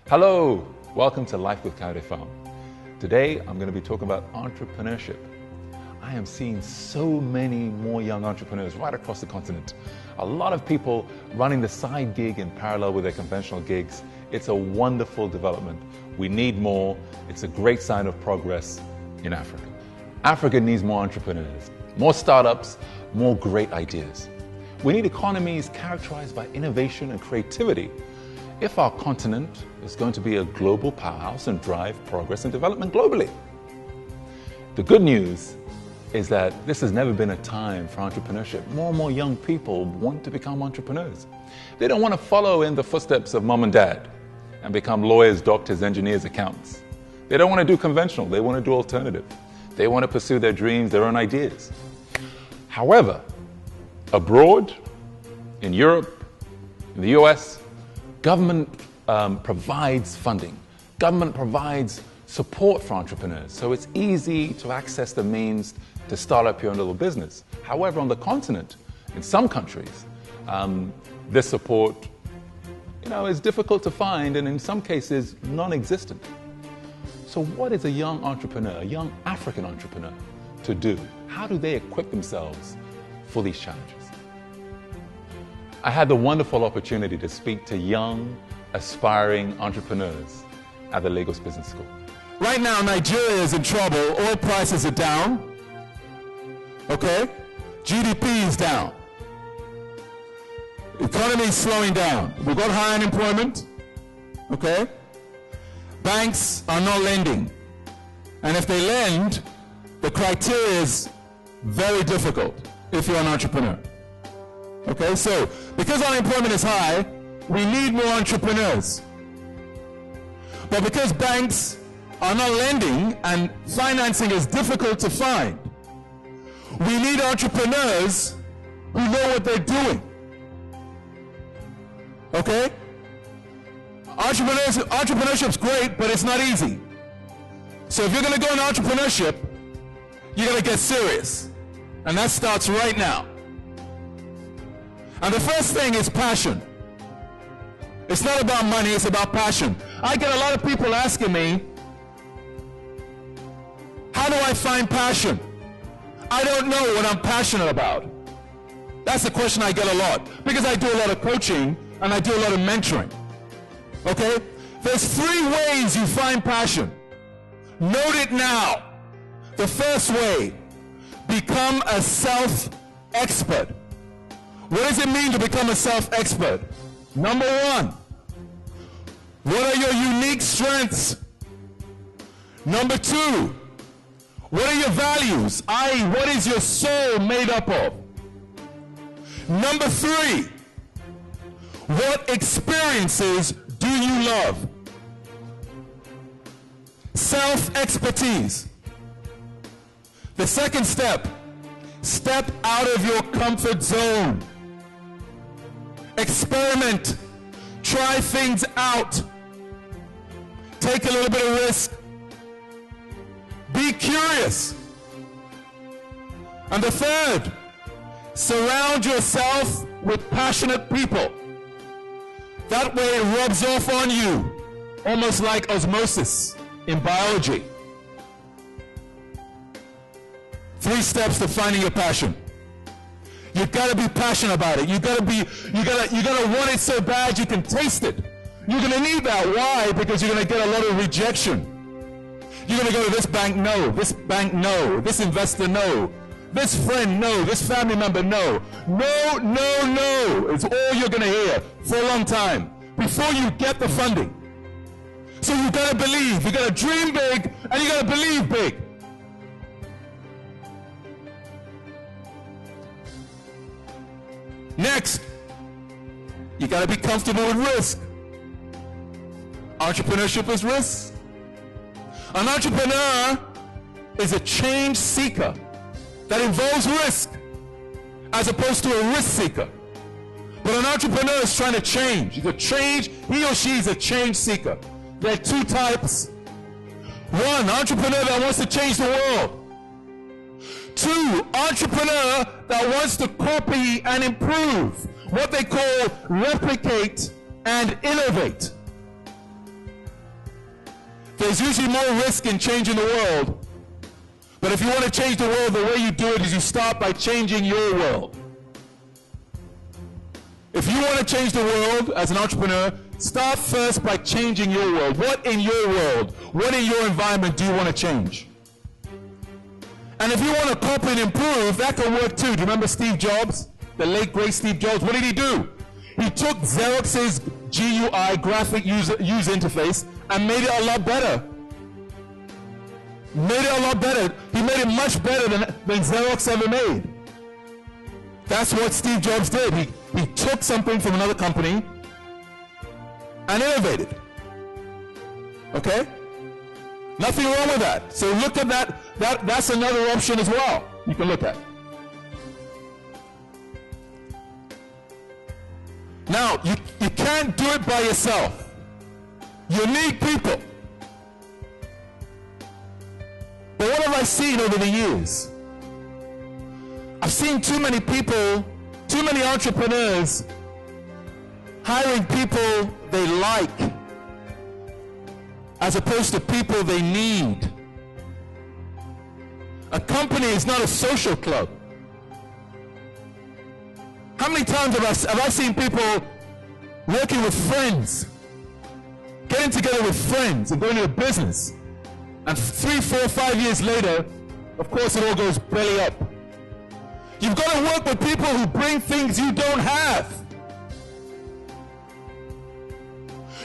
Hello, welcome to Life with Coyote Farm. Today I'm going to be talking about entrepreneurship. I am seeing so many more young entrepreneurs right across the continent. A lot of people running the side gig in parallel with their conventional gigs. It's a wonderful development. We need more. It's a great sign of progress in Africa. Africa needs more entrepreneurs, more startups, more great ideas. We need economies characterized by innovation and creativity if our continent is going to be a global powerhouse and drive progress and development globally. The good news is that this has never been a time for entrepreneurship. More and more young people want to become entrepreneurs. They don't want to follow in the footsteps of mom and dad and become lawyers, doctors, engineers, accountants. They don't want to do conventional. They want to do alternative. They want to pursue their dreams, their own ideas. However, abroad, in Europe, in the US, government provides funding. Government provides support for entrepreneurs, so it's easy to access the means to start up your own little business. However, on the continent, in some countries, this support is difficult to find and in some cases non-existent. So what is a young entrepreneur, a young African entrepreneur, to do? How do they equip themselves for these challenges? I had the wonderful opportunity to speak to young, aspiring entrepreneurs at the Lagos Business School. Right now, Nigeria is in trouble. Oil prices are down. Okay? GDP is down. Economy is slowing down. We've got high unemployment. Okay? Banks are not lending. And if they lend, the criteria is very difficult if you're an entrepreneur. Okay, so because unemployment is high, we need more entrepreneurs. But because banks are not lending and financing is difficult to find, we need entrepreneurs who know what they're doing. Okay? Entrepreneurship's great, but it's not easy. So if you're going to go into entrepreneurship, you got to get serious. And that starts right now. And the first thing is passion. It's not about money, it's about passion. I get a lot of people asking me, how do I find passion? I don't know what I'm passionate about. That's the question I get a lot, because I do a lot of coaching and I do a lot of mentoring. Okay? There's 3 ways you find passion. Note it now. The first way, become a self-expert. What does it mean to become a self-expert? Number 1, what are your unique strengths? Number 2, what are your values? i.e., what is your soul made up of? Number 3, what experiences do you love? Self-expertise. The second step, step out of your comfort zone. Experiment. Try things out. Take a little bit of risk. Be curious. And the third, surround yourself with passionate people. That way it rubs off on you, almost like osmosis in biology. 3 steps to finding your passion. You gotta be passionate about it. You gotta want it so bad you can taste it. You're gonna need that. Why? Because you're gonna get a lot of rejection. You're gonna go to this bank, no. This bank, no. This investor, no. This friend, no. This family member, no. No, no, no. It's all you're gonna hear for a long time before you get the funding. So you gotta believe. You gotta dream big and you gotta believe big. Next, you got to be comfortable with risk. Entrepreneurship is risk. An entrepreneur is a change seeker that involves risk as opposed to a risk seeker. But an entrepreneur is trying to change. He or she is a change seeker. There are 2 types. 1, entrepreneur that wants to change the world. 2, entrepreneur that wants to copy and improve, what they call replicate and innovate. There's usually more risk in changing the world. But if you want to change the world, the way you do it is you start by changing your world. If you want to change the world as an entrepreneur, start first by changing your world. What in your world, what in your environment do you want to change? And if you want to copy and improve, that can work too. Do you remember Steve Jobs? The late great Steve Jobs. What did he do? He took Xerox's GUI, graphic user interface, and made it a lot better. Made it a lot better. He made it much better than Xerox ever made. That's what Steve Jobs did. He took something from another company and innovated. Okay? Nothing wrong with that. So look at that. That's another option as well you can look at. Now, you can't do it by yourself. You need people. But what have I seen over the years? I've seen too many people, too many entrepreneurs hiring people they like as opposed to people they need. A company is not a social club. How many times have I seen people working with friends, getting together with friends and going to a business, and 3, 4, 5 years later, of course it all goes belly up. You've got to work with people who bring things you don't have.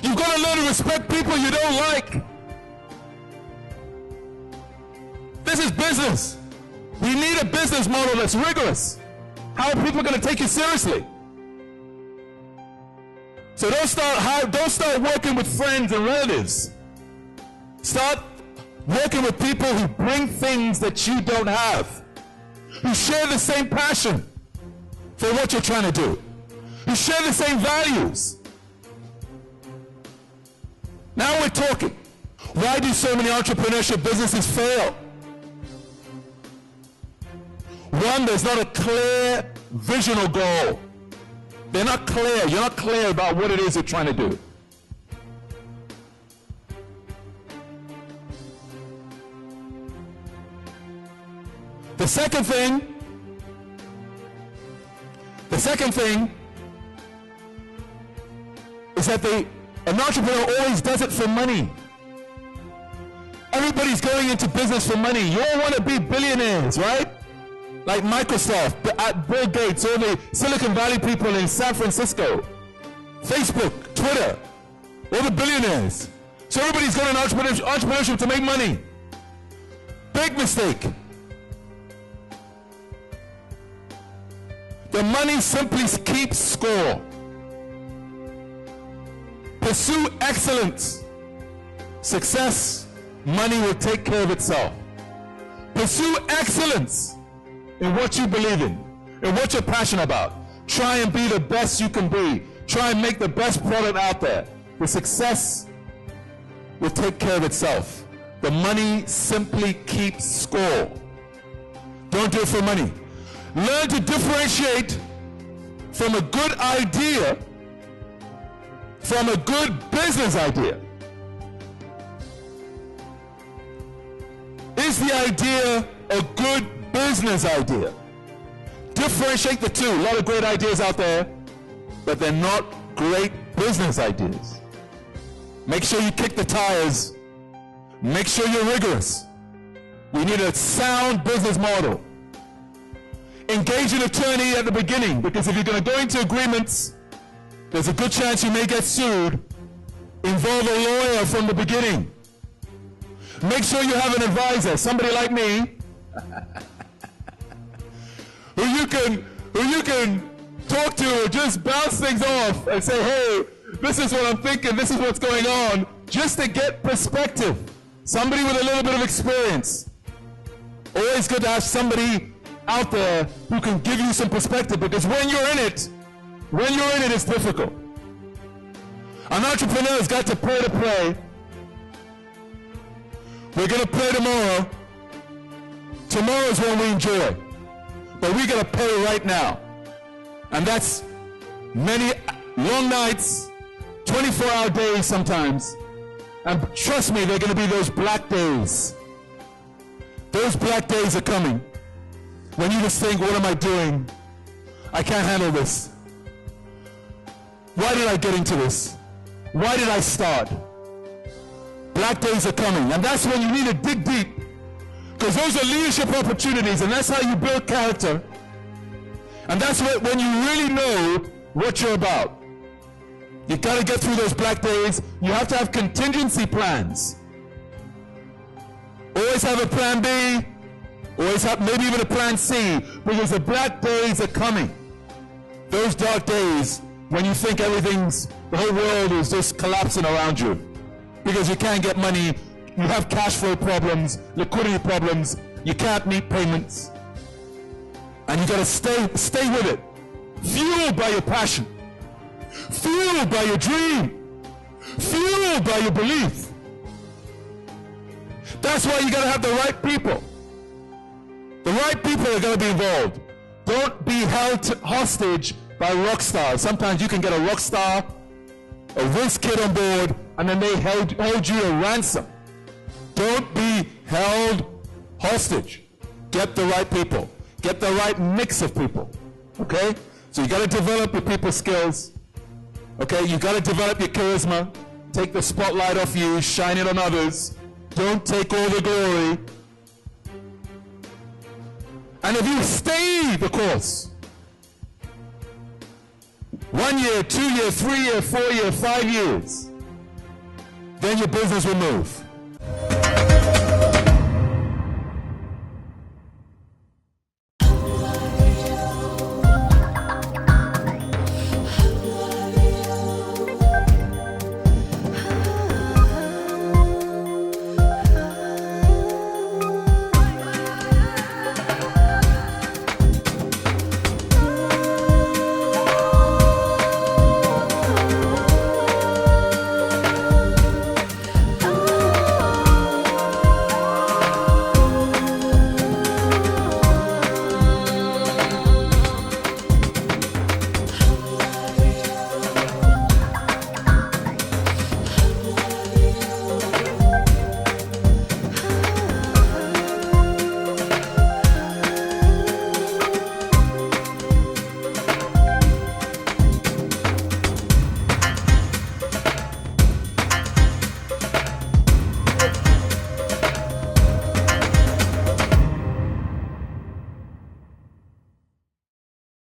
You've got to learn to respect people you don't like. This is business. We need a business model that's rigorous. How are people going to take you seriously? So don't start working with friends and relatives. Start working with people who bring things that you don't have, who share the same passion for what you're trying to do, who share the same values. Now we're talking. Why do so many entrepreneurship businesses fail? One, there's not a clear vision or goal. They're not clear. You're not clear about what it is you're trying to do. The second thing is that an entrepreneur always does it for money. Everybody's going into business for money. You all want to be billionaires, right? Like Microsoft, Bill Gates, all the Silicon Valley people in San Francisco, Facebook, Twitter, all the billionaires. So everybody's going into entrepreneurship to make money. Big mistake. The money simply keeps score. Pursue excellence. Success, money will take care of itself. Pursue excellence in what you believe in what you're passionate about. Try and be the best you can be. Try and make the best product out there. The success will take care of itself. The money simply keeps score. Don't do it for money. Learn to differentiate from a good idea from a good business idea. Is the idea a good business idea? Differentiate the two. A lot of great ideas out there, but they're not great business ideas. Make sure you kick the tires. Make sure you're rigorous. We need a sound business model. Engage an attorney at the beginning, because if you're going to go into agreements, there's a good chance you may get sued. Involve a lawyer from the beginning. Make sure you have an advisor, somebody like me, who you can talk to or just bounce things off and say, hey, this is what I'm thinking, this is what's going on, just to get perspective. Somebody with a little bit of experience. Always good to have somebody out there who can give you some perspective, because when you're in it, it's difficult. An entrepreneur's got to pay to play. We're going to play tomorrow. Tomorrow's when we enjoy. But we got to pay right now. And that's many long nights, 24-hour days sometimes, And trust me, there are going to be those black days. Those black days are coming when you just think, what am I doing? I can't handle this. Why did I get into this? Why did I start? Black days are coming, and that's when you need to dig deep, because those are leadership opportunities, and that's how you build character, and that's when you really know what you're about. You got to get through those black days. You have to have contingency plans. Always have a plan B, always have maybe even a plan C, because the black days are coming. Those dark days when you think the whole world is just collapsing around you because you can't get money, you have cash flow problems, liquidity problems, you can't meet payments, and you got to stay with it, fueled by your passion, fueled by your dream, fueled by your belief. That's why you got to have the right people. The right people are going to be involved. Don't be held hostage by rock stars. Sometimes you can get a rock star, a whiz kid on board, and then they hold you a ransom. Don't be held hostage. Get the right people. Get the right mix of people. Okay? So you got to develop your people skills. Okay? You got to develop your charisma. Take the spotlight off you, shine it on others. Don't take all the glory. And if you stay the course, 1 year, 2 year, 3 year, 4 year, 5 years, then your business will move.